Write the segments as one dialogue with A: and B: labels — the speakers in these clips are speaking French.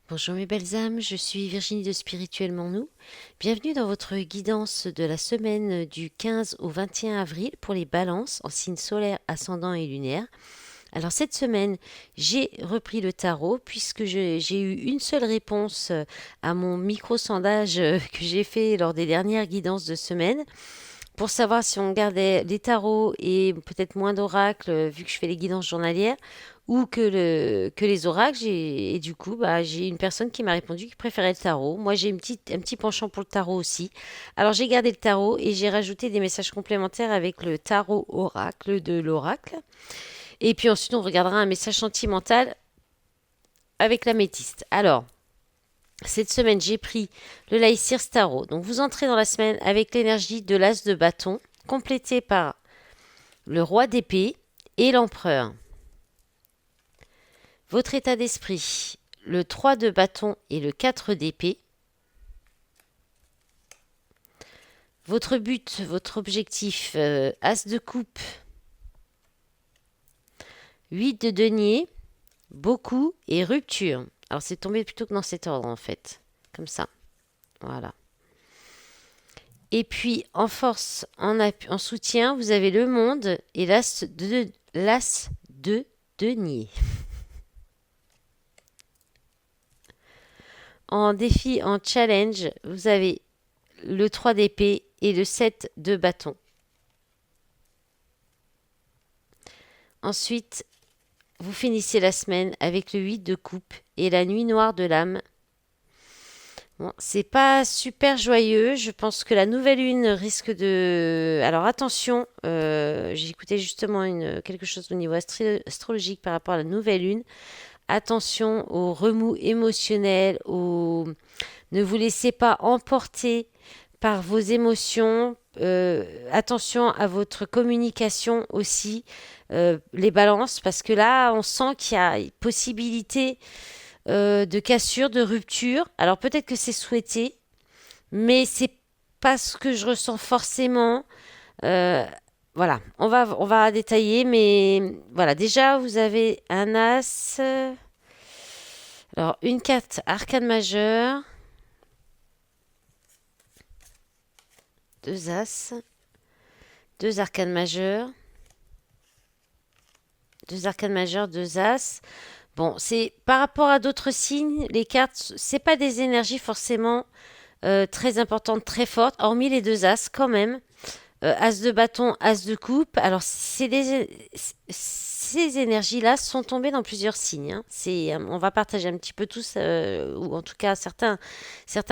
A: Bonjour mes belles âmes, je suis Virginie de Spirituellement Nous. Bienvenue dans votre guidance de la semaine du 15 au 21 avril pour les balances en signes solaires, ascendant et lunaire. Alors cette semaine, j'ai repris le tarot puisque j'ai eu une seule réponse à mon micro-sondage que j'ai fait lors des dernières guidances de semaine pour savoir si on gardait les tarots et peut-être moins d'oracles vu que je fais les guidances journalières ou que les oracles. Et du coup, j'ai une personne qui m'a répondu qui préférait le tarot. Moi, j'ai un petit penchant pour le tarot aussi. Alors, j'ai gardé le tarot et j'ai rajouté des messages complémentaires avec le tarot oracle de l'oracle. Et puis ensuite, on regardera un message sentimental avec l'améthyste. Alors, cette semaine, j'ai pris le Laïcir Tarot. Donc, vous entrez dans la semaine avec l'énergie de l'As de bâton, complété par le Roi d'épée et l'Empereur. Votre état d'esprit, le 3 de bâton et le 4 d'épée. Votre but, votre objectif, As de coupe, 8 de denier, beaucoup et rupture. Alors, c'est tombé plutôt que dans cet ordre, en fait. Comme ça. Voilà. Et puis, en force, en soutien, vous avez le monde et l'as de denier. En défi, en challenge, vous avez le 3 d'épée et le 7 de bâton. Ensuite, vous finissez la semaine avec le 8 de coupe et la nuit noire de l'âme. Bon, c'est pas super joyeux. Je pense que la nouvelle lune risque de. Alors attention, j'ai écouté justement quelque chose au niveau astrologique par rapport à la nouvelle lune. Attention aux remous émotionnels, ne vous laissez pas emporter par vos émotions. Attention à votre communication aussi, les balances, parce que là, on sent qu'il y a une possibilité de cassure, de rupture. Alors peut-être que c'est souhaité, mais c'est pas ce que je ressens forcément. Euh, voilà, on va détailler, mais voilà, déjà vous avez un as, alors une carte arcane majeure, deux as, deux arcanes majeures, deux arcanes majeures, deux as. Bon, c'est par rapport à d'autres signes, les cartes, c'est pas des énergies forcément très importantes, très fortes, hormis les deux as quand même. As de bâton, as de coupe. Alors, ces énergies-là sont tombées dans plusieurs signes, hein. On va partager un petit peu tous, ou en tout cas certains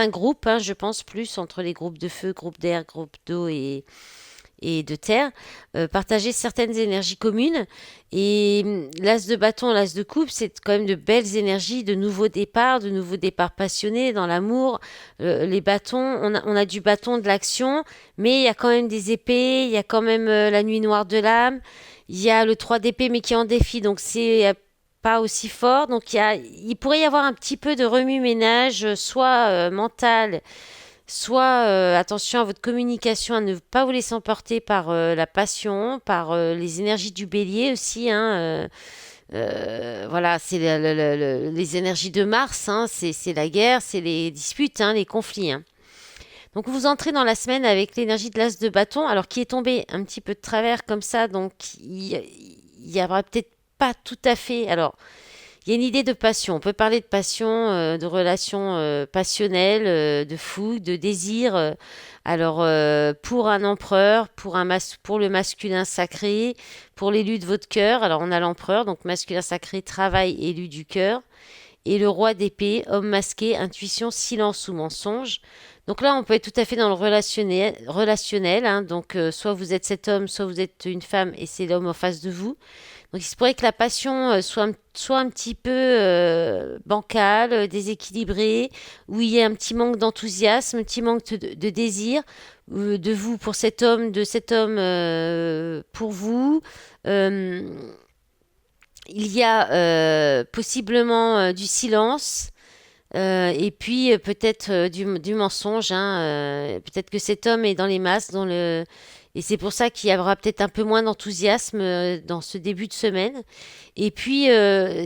A: groupes, hein, je pense plus entre les groupes de feu, groupes d'air, groupes d'eau et de terre, partager certaines énergies communes. Et l'as de bâton, l'as de coupe, c'est quand même de belles énergies, de nouveaux départs passionnés dans l'amour. Les bâtons, on a du bâton, de l'action, mais il y a quand même des épées, il y a quand même la nuit noire de l'âme, il y a le 3 d'épée mais qui est en défi, donc c'est pas aussi fort. Donc il pourrait y avoir un petit peu de remue-ménage, soit mental, soit attention à votre communication, à ne pas vous laisser emporter par la passion, par les énergies du bélier aussi, hein. Voilà, c'est les énergies de Mars, hein, c'est la guerre, c'est les disputes, hein, les conflits, hein. Donc vous entrez dans la semaine avec l'énergie de l'as de bâton, alors qui est tombé un petit peu de travers comme ça, donc il y aura peut-être pas tout à fait. Alors il y a une idée de passion. On peut parler de passion, de relations passionnelles, de fougue, de désir. Alors, pour un empereur, pour le masculin sacré, pour l'élu de votre cœur. Alors, on a l'empereur, donc masculin sacré, travail, élu du cœur. Et le roi d'épée, homme masqué, intuition, silence ou mensonge. Donc là, on peut être tout à fait dans le relationnel, hein. Donc, soit vous êtes cet homme, soit vous êtes une femme et c'est l'homme en face de vous. Donc il se pourrait que la passion soit un petit peu bancale, déséquilibrée, où il y ait un petit manque d'enthousiasme, un petit manque de désir de vous pour cet homme, de cet homme pour vous. Euh, il y a possiblement du silence. Et puis peut-être du mensonge, hein, peut-être que cet homme est dans les masses, Et c'est pour ça qu'il y aura peut-être un peu moins d'enthousiasme dans ce début de semaine. Et puis,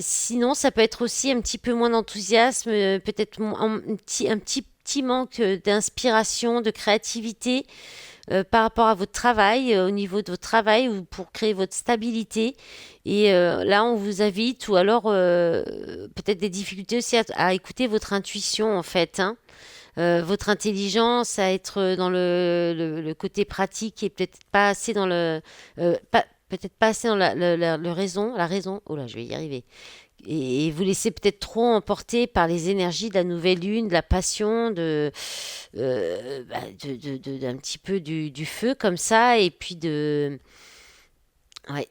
A: sinon, ça peut être aussi un petit peu moins d'enthousiasme, peut-être petit manque d'inspiration, de créativité par rapport à votre travail, au niveau de votre travail, ou pour créer votre stabilité. Et là, on vous invite, ou alors peut-être des difficultés aussi à écouter votre intuition, en fait, hein. Votre intelligence, à être dans le côté pratique et peut-être pas assez dans peut-être pas assez dans la raison. Oh là, je vais y arriver. Et vous laissez peut-être trop emporter par les énergies de la nouvelle lune, de la passion, d'un petit peu du feu comme ça, et puis ouais,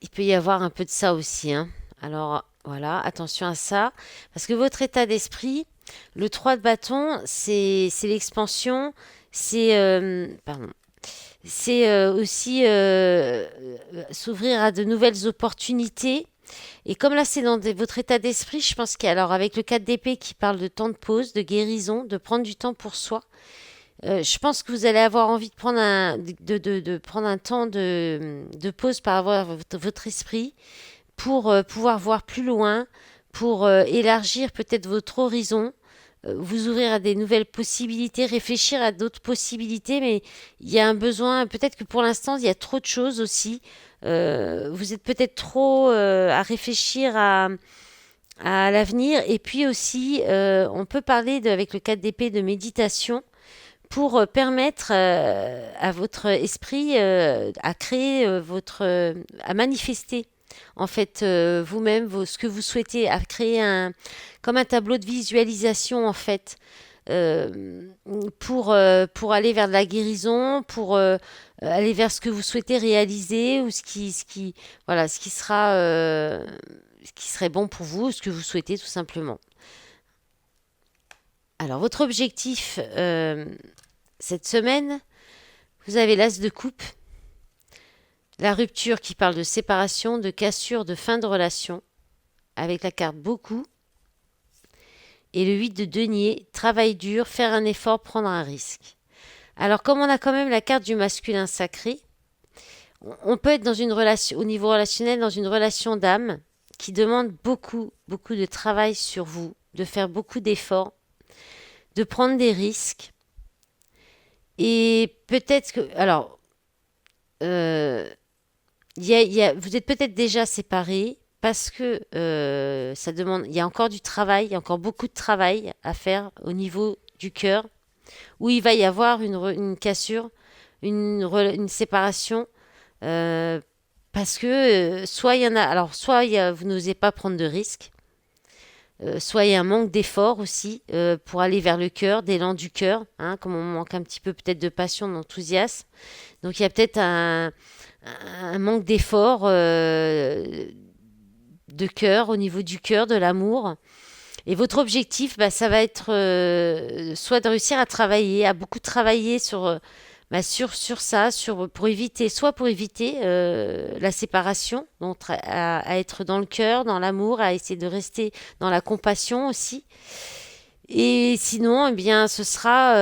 A: il peut y avoir un peu de ça aussi, hein. Alors voilà, attention à ça, parce que votre état d'esprit, le 3 de bâton, c'est l'expansion, pardon, c'est aussi s'ouvrir à de nouvelles opportunités. Et comme là, c'est dans votre état d'esprit, je pense qu'alors avec le 4 d'épée qui parle de temps de pause, de guérison, de prendre du temps pour soi, je pense que vous allez avoir envie de prendre de prendre un temps de pause par rapport à votre esprit pour pouvoir voir plus loin, pour élargir peut-être votre horizon, vous ouvrir à des nouvelles possibilités, réfléchir à d'autres possibilités, mais il y a un besoin, peut-être que pour l'instant, il y a trop de choses aussi. Vous êtes peut-être trop à réfléchir à l'avenir, et puis aussi, on peut parler avec le 4 d'épée de méditation pour permettre à votre esprit à créer à manifester en fait vous-même ce que vous souhaitez, à créer comme un tableau de visualisation en fait euh, pour aller vers de la guérison, pour aller vers ce que vous souhaitez réaliser ou voilà, ce qui serait bon pour vous, ce que vous souhaitez tout simplement. Alors votre objectif cette semaine, vous avez l'as de coupe, la rupture qui parle de séparation, de cassure, de fin de relation, avec la carte beaucoup, et le 8 de denier, travail dur, faire un effort, prendre un risque. Alors comme on a quand même la carte du masculin sacré, on peut être dans une relation, au niveau relationnel, dans une relation d'âme qui demande beaucoup, beaucoup de travail sur vous, de faire beaucoup d'efforts, de prendre des risques. Et peut-être que, alors, euh, vous êtes peut-être déjà séparés parce que ça demande, il y a encore du travail, il y a encore beaucoup de travail à faire au niveau du cœur, où il va y avoir une cassure, une séparation, euh, parce que soit il y en a, alors soit vous n'osez pas prendre de risques, soit il y a un manque d'effort aussi pour aller vers le cœur, d'élan du cœur, hein, comme on manque un petit peu peut-être de passion, d'enthousiasme. Donc il y a peut-être un manque d'effort de cœur, au niveau du cœur, de l'amour. Et votre objectif, bah, ça va être soit de réussir à travailler, à beaucoup travailler sur ça, pour éviter la séparation, donc à être dans le cœur, dans l'amour, à essayer de rester dans la compassion aussi. Et sinon, eh bien, ce sera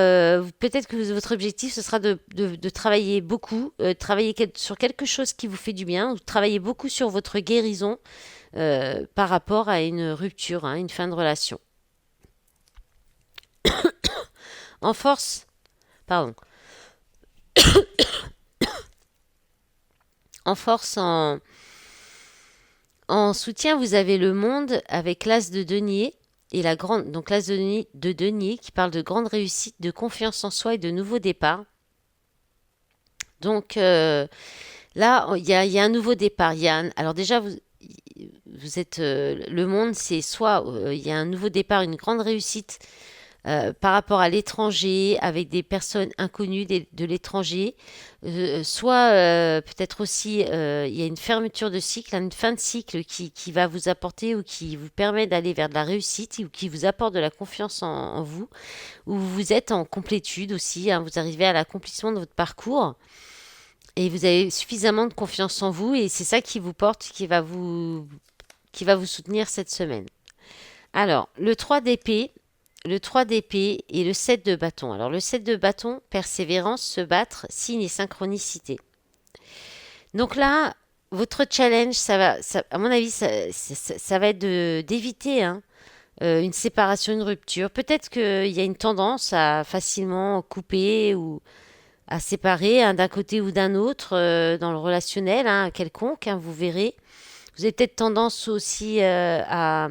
A: peut-être que votre objectif, ce sera de travailler beaucoup, travailler sur quelque chose qui vous fait du bien, ou travailler beaucoup sur votre guérison par rapport à une rupture, hein, une fin de relation. En force, pardon, en force, en soutien, vous avez le monde avec l'as de denier et donc l'as de denier qui parle de grande réussite, de confiance en soi et de nouveau départ. Donc là, il y a un nouveau départ. Alors déjà, vous êtes le monde, c'est soit il y a un nouveau départ, une grande réussite par rapport à l'étranger, avec des personnes inconnues de l'étranger, soit peut-être aussi il y a une fermeture de cycle, une fin de cycle qui va vous apporter ou qui vous permet d'aller vers de la réussite ou qui vous apporte de la confiance en vous, ou vous êtes en complétude aussi, hein, vous arrivez à l'accomplissement de votre parcours. Et vous avez suffisamment de confiance en vous et c'est ça qui vous porte, qui va vous soutenir cette semaine. Alors, le 3 d'épée et le 7 de bâton. Alors, le 7 de bâton, persévérance, se battre, signe et synchronicité. Donc là, votre challenge, à mon avis, ça va être d'éviter hein, une séparation, une rupture. Peut-être qu'il y a une tendance à facilement couper ou à séparer hein, d'un côté ou d'un autre dans le relationnel, hein, quelconque, hein, vous verrez. Vous avez peut-être tendance aussi à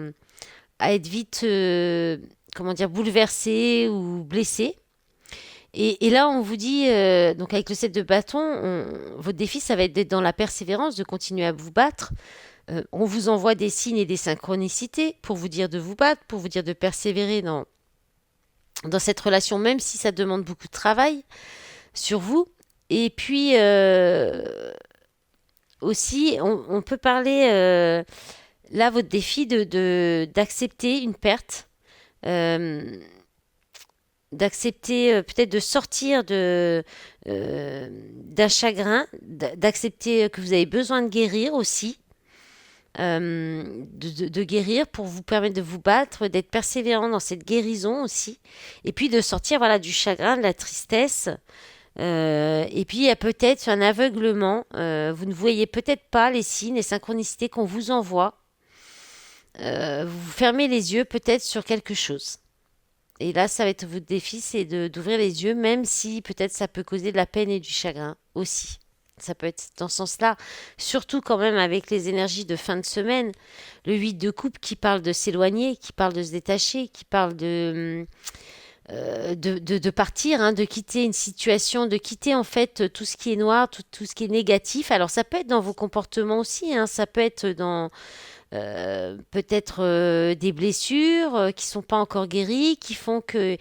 A: être vite, comment dire, bouleversé ou blessé. Et là, on vous dit, donc avec le 7 de bâton, votre défi, ça va être d'être dans la persévérance, de continuer à vous battre. On vous envoie des signes et des synchronicités pour vous dire de vous battre, pour vous dire de persévérer dans cette relation, même si ça demande beaucoup de travail sur vous. Et puis aussi, on peut parler, là, votre défi d'accepter une perte. euh, D'accepter peut-être de sortir d'un chagrin, d'accepter que vous avez besoin de guérir aussi, de guérir pour vous permettre de vous battre, d'être persévérant dans cette guérison aussi, et puis de sortir voilà du chagrin, de la tristesse. Et puis il y a peut-être un aveuglement, vous ne voyez peut-être pas les signes, les synchronicités qu'on vous envoie. Vous fermez les yeux peut-être sur quelque chose. Et là, ça va être votre défi, c'est d'ouvrir les yeux, même si peut-être ça peut causer de la peine et du chagrin aussi. Ça peut être dans ce sens-là, surtout quand même avec les énergies de fin de semaine. Le 8 de coupe qui parle de s'éloigner, qui parle de se détacher, qui parle de partir, hein, de quitter une situation, de quitter en fait tout ce qui est noir, tout ce qui est négatif. Alors ça peut être dans vos comportements aussi, hein, ça peut être dans peut-être des blessures qui sont pas encore guéries, qui font que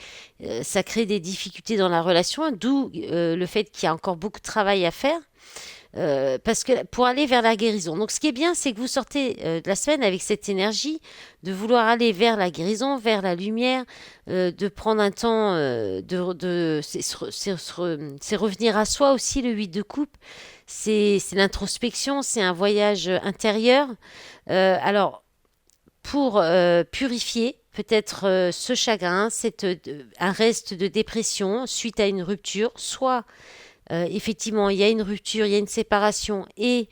A: ça crée des difficultés dans la relation, d'où le fait qu'il y a encore beaucoup de travail à faire. Parce que pour aller vers la guérison. Donc, ce qui est bien, c'est que vous sortez de la semaine avec cette énergie de vouloir aller vers la guérison, vers la lumière, de prendre un temps c'est revenir à soi aussi le 8 de coupe. C'est l'introspection, c'est un voyage intérieur. Alors, pour purifier peut-être ce chagrin, un reste de dépression suite à une rupture, soit effectivement il y a une rupture, il y a une séparation et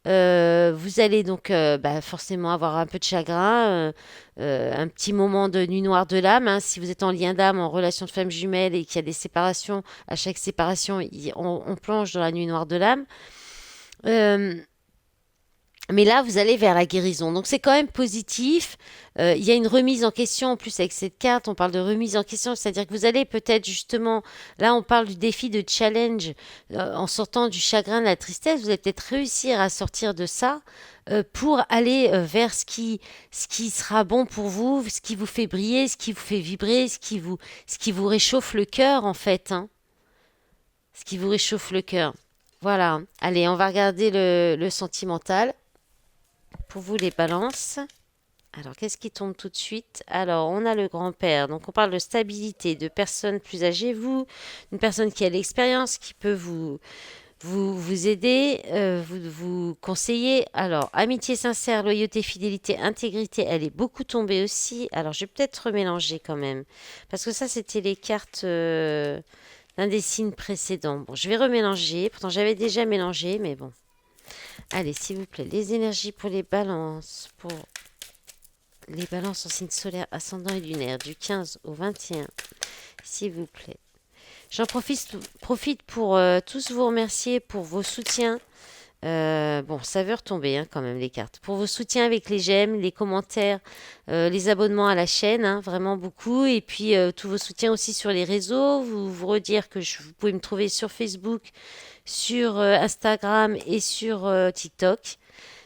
A: vous allez donc forcément avoir un peu de chagrin, un petit moment de nuit noire de l'âme. Hein, si vous êtes en lien d'âme, en relation de flamme jumelle et qu'il y a des séparations, à chaque séparation, on plonge dans la nuit noire de l'âme. Euh, mais là, vous allez vers la guérison. Donc c'est quand même positif. Il y a une remise en question. En plus, avec cette carte, on parle de remise en question. C'est-à-dire que vous allez peut-être justement, là on parle du défi de challenge, en sortant du chagrin, de la tristesse, vous allez peut-être réussir à sortir de ça pour aller vers ce qui sera bon pour vous, ce qui vous fait briller, ce qui vous fait vibrer, ce qui vous réchauffe le cœur en fait. Hein. Ce qui vous réchauffe le cœur. Voilà. Allez, on va regarder le sentimental. Pour vous, les balances. Alors, qu'est-ce qui tombe tout de suite? Alors, on a le grand-père. Donc, on parle de stabilité, de personnes plus âgées, vous, une personne qui a l'expérience, qui peut vous aider, vous conseiller. Alors, amitié sincère, loyauté, fidélité, intégrité, elle est beaucoup tombée aussi. Alors, je vais peut-être remélanger quand même. Parce que ça, c'était les cartes d'un des signes précédents. Bon, je vais remélanger. Pourtant, j'avais déjà mélangé, mais bon. Allez, s'il vous plaît, les énergies pour les balances, en signe solaire, ascendant et lunaire, du 15 au 21, s'il vous plaît. J'en profite pour tous vous remercier pour vos soutiens. Bon, ça veut retomber hein, quand même les cartes. Pour vos soutiens avec les j'aime, les commentaires, les abonnements à la chaîne, hein, vraiment beaucoup. Et puis tous vos soutiens aussi sur les réseaux. Vous redire que vous pouvez me trouver sur Facebook, sur Instagram et sur TikTok.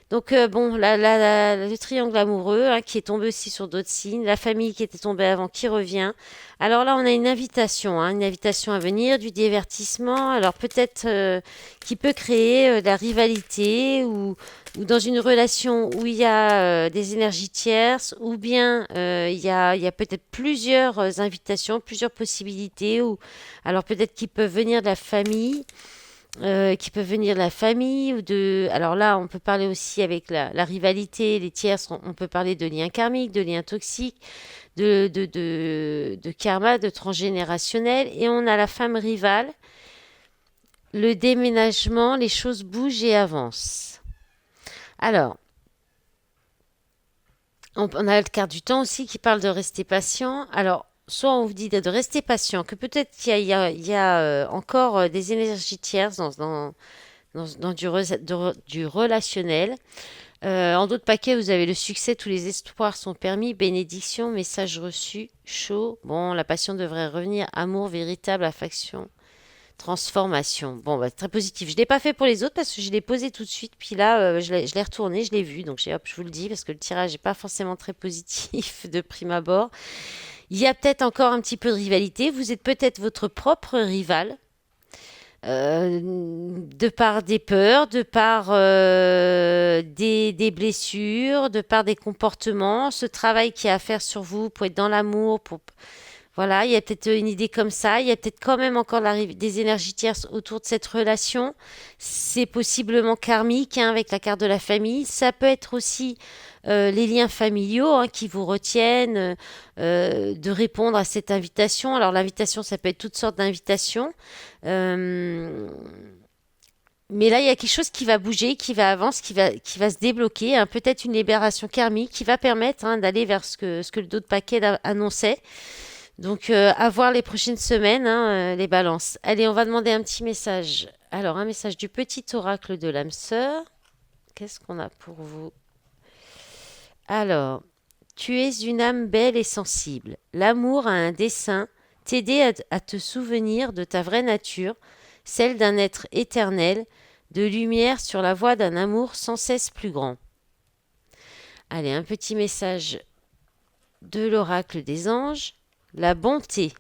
A: Donc bon, le triangle amoureux hein, qui est tombé aussi sur d'autres signes, la famille qui était tombée avant qui revient. Alors là, on a une invitation à venir, du divertissement. Alors peut-être qui peut créer de la rivalité ou dans une relation où il y a des énergies tierces, ou bien il y a peut-être plusieurs invitations, plusieurs possibilités. Alors peut-être qu'ils peuvent venir de la famille qui peuvent venir de la famille ou de... Alors là, on peut parler aussi avec la rivalité, les tierces, on peut parler de liens karmiques, de liens toxiques, de karma, de transgénérationnel. Et on a la femme rivale le déménagement, les choses bougent et avancent. Alors, on a le quart du temps aussi qui parle de rester patient. Alors, soit on vous dit de rester patient, que peut-être qu'il y a encore des énergies tierces dans du relationnel. En d'autres paquets, vous avez le succès, tous les espoirs sont permis, bénédiction, message reçu, chaud. Bon, la passion devrait revenir, amour véritable, affection, transformation. Bon, bah, très positif. Je l'ai pas fait pour les autres parce que je l'ai posé tout de suite. Puis là, je l'ai retourné, je l'ai vu. Donc, hop, je vous le dis parce que le tirage n'est pas forcément très positif de prime abord. Il y a peut-être encore un petit peu de rivalité. Vous êtes peut-être votre propre rival. De par des peurs, de par des blessures, de par des comportements, ce travail qu'il y a à faire sur vous pour être dans l'amour, pour voilà, il y a peut-être une idée comme ça, il y a peut-être quand même encore des énergies tierces autour de cette relation. C'est possiblement karmique hein, avec la carte de la famille. Ça peut être aussi les liens familiaux hein, qui vous retiennent de répondre à cette invitation. Alors l'invitation, ça peut être toutes sortes d'invitations. Euh, mais là, il y a quelque chose qui va bouger, qui va avancer, qui va se débloquer. Hein, peut-être une libération karmique qui va permettre hein, d'aller vers ce que le dos de paquet annonçait. Donc, à voir les prochaines semaines, hein, les balances. Allez, on va demander un petit message. Alors, un message du petit oracle de l'âme sœur. Qu'est-ce qu'on a pour vous? Alors, tu es une âme belle et sensible. L'amour a un dessein, t'aider à te souvenir de ta vraie nature, celle d'un être éternel, de lumière sur la voie d'un amour sans cesse plus grand. Allez, un petit message de l'oracle des anges. La bonté.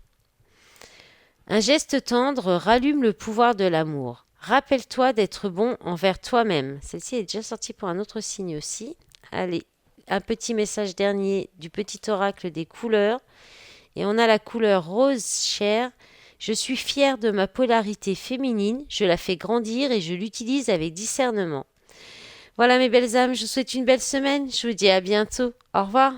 A: Un geste tendre rallume le pouvoir de l'amour. Rappelle-toi d'être bon envers toi-même. Celle-ci est déjà sortie pour un autre signe aussi. Allez, un petit message dernier du petit oracle des couleurs. Et on a la couleur rose chair. Je suis fière de ma polarité féminine. Je la fais grandir et je l'utilise avec discernement. Voilà mes belles âmes, je vous souhaite une belle semaine. Je vous dis à bientôt. Au revoir.